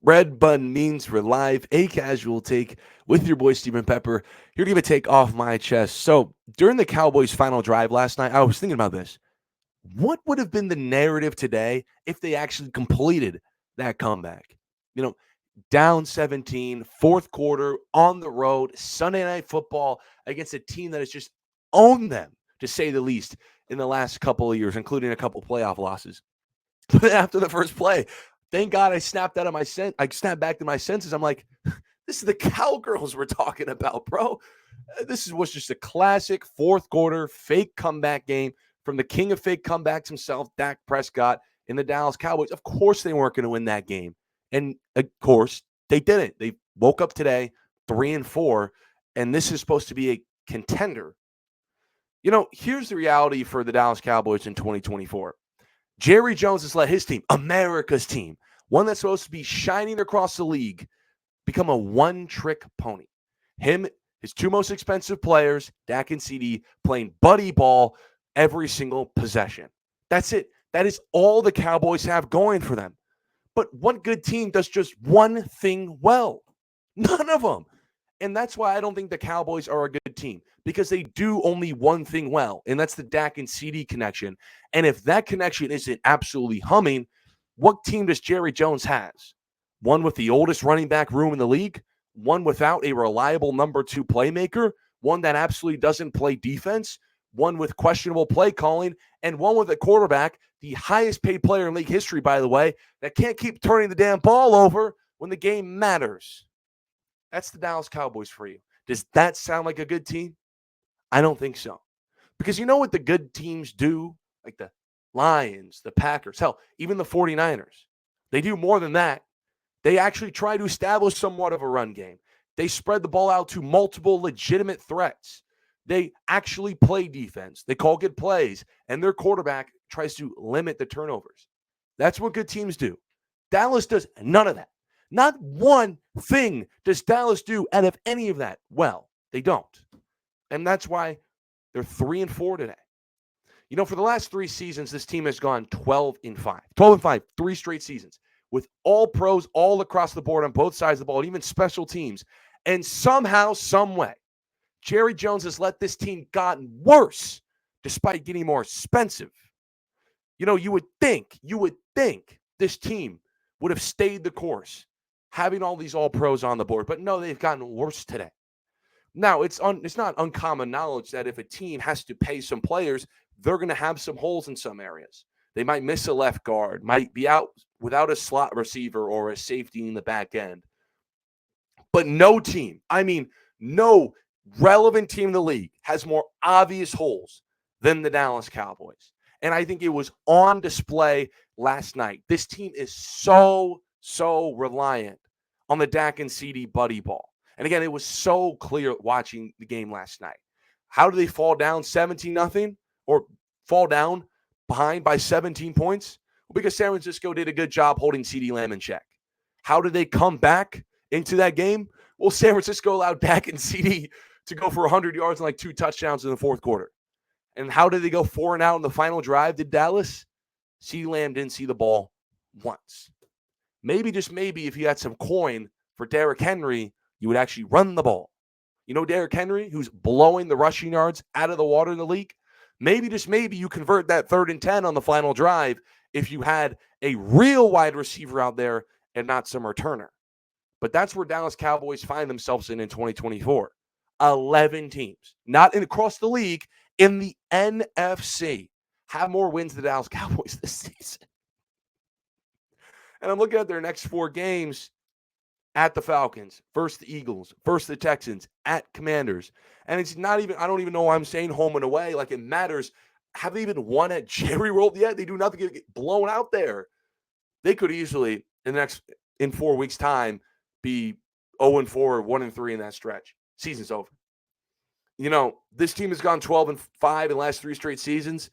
Red button means we're live, a casual take with your boy Stephen Pepper. Here to give a take off my chest. So during the Cowboys' final drive last night, I was thinking about this. What would have been the narrative today if they actually completed that comeback? You know, down 17, fourth quarter, on the road, Sunday night football against a team that has just owned them, to say the least, in the last couple of years, including a couple playoff losses. After the first play, thank God I snapped out of my I snapped back to my senses. I'm like, this is the Cowgirls we're talking about, bro. Was just a classic fourth quarter fake comeback game from the king of fake comebacks himself, Dak Prescott, in the Dallas Cowboys. Of course, they weren't going to win that game, and of course, they didn't. They woke up today 3-4, and this is supposed to be a contender. Here's the reality for the Dallas Cowboys in 2024. Jerry Jones has let his team, America's team, one that's supposed to be shining across the league, become a one-trick pony. Him, his two most expensive players, Dak and CD, playing buddy ball every single possession. That's it. That is all the Cowboys have going for them. But what good team does just one thing well? None of them. And that's why I don't think the Cowboys are a good team, because they do only one thing well, and that's the Dak and CD connection. And if that connection isn't absolutely humming, what team does Jerry Jones has? One with the oldest running back room in the league, one without a reliable number two playmaker, one that absolutely doesn't play defense, one with questionable play calling, and one with a quarterback, the highest paid player in league history, by the way, that can't keep turning the damn ball over when the game matters. That's the Dallas Cowboys for you. Does that sound like a good team? I don't think so. Because you know what the good teams do? Like the Lions, the Packers, hell, even the 49ers. They do more than that. They actually try to establish somewhat of a run game. They spread the ball out to multiple legitimate threats. They actually play defense. They call good plays, and their quarterback tries to limit the turnovers. That's what good teams do. Dallas does none of that. Not one thing does Dallas do out of any of that well. They don't. And that's why they're 3-4 today. For the last 3 seasons, this team has gone 12-5. 12-5, 3 straight seasons, with all pros all across the board on both sides of the ball, and even special teams. And somehow, some way, Jerry Jones has let this team gotten worse despite getting more expensive. You would think this team would have stayed the course, having all these all pros on the board. But no, they've gotten worse today. Now, it's not uncommon knowledge that if a team has to pay some players, they're going to have some holes in some areas. They might miss a left guard, might be out without a slot receiver or a safety in the back end. But no team, no relevant team in the league has more obvious holes than the Dallas Cowboys. And I think it was on display last night. This team is so reliant on the Dak and CD buddy ball. And again, it was so clear watching the game last night. How do they fall down 17-0 or fall down behind by 17 points? Well, because San Francisco did a good job holding CD Lamb in check. How did they come back into that game? Well, San Francisco allowed Dak and CD to go for 100 yards and like 2 touchdowns in the fourth quarter. And how did they go 4-out in the final drive? Did Dallas? CD Lamb didn't see the ball once. Maybe, just maybe, if you had some coin for Derrick Henry, you would actually run the ball. Derrick Henry, who's blowing the rushing yards out of the water in the league? Maybe, just maybe, you convert that 3rd and 10 on the final drive if you had a real wide receiver out there and not some returner. But that's where Dallas Cowboys find themselves in 2024. 11 teams, not across the league, in the NFC, have more wins than the Dallas Cowboys this season. And I'm looking at their next 4 games: at the Falcons, versus the Eagles, versus the Texans, at Commanders. And it's not even, I don't even know why I'm saying home and away. Like it matters. Have they even won at Jerry World yet? They do nothing to get blown out there. They could easily, in 4 weeks' time, be 0-4 or 1-3 in that stretch. Season's over. This team has gone 12-5 in the last 3 straight seasons.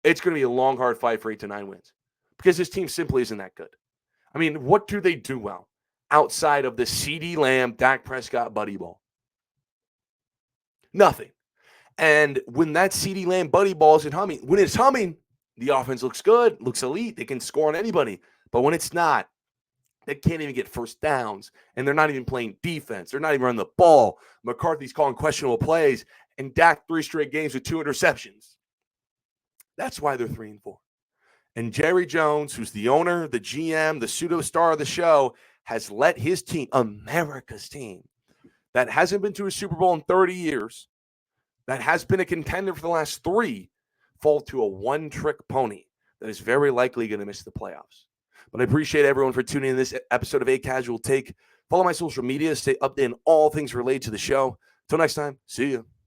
It's going to be a long, hard fight for 8-9 wins because this team simply isn't that good. What do they do well outside of the CD Lamb, Dak Prescott buddy ball? Nothing. And when that CD Lamb buddy ball isn't humming, when it's humming, the offense looks good, looks elite. They can score on anybody. But when it's not, that can't even get first downs, and they're not even playing defense. They're not even running the ball. McCarthy's calling questionable plays, and Dak 3 straight games with 2 interceptions. That's why they're 3-4. And Jerry Jones, who's the owner, the GM, the pseudo star of the show, has let his team, America's team, that hasn't been to a Super Bowl in 30 years, that has been a contender for the last 3, fall to a one-trick pony that is very likely going to miss the playoffs. But I appreciate everyone for tuning in to this episode of A Casual Take. Follow my social media to stay updated on all things related to the show. Until next time, see you.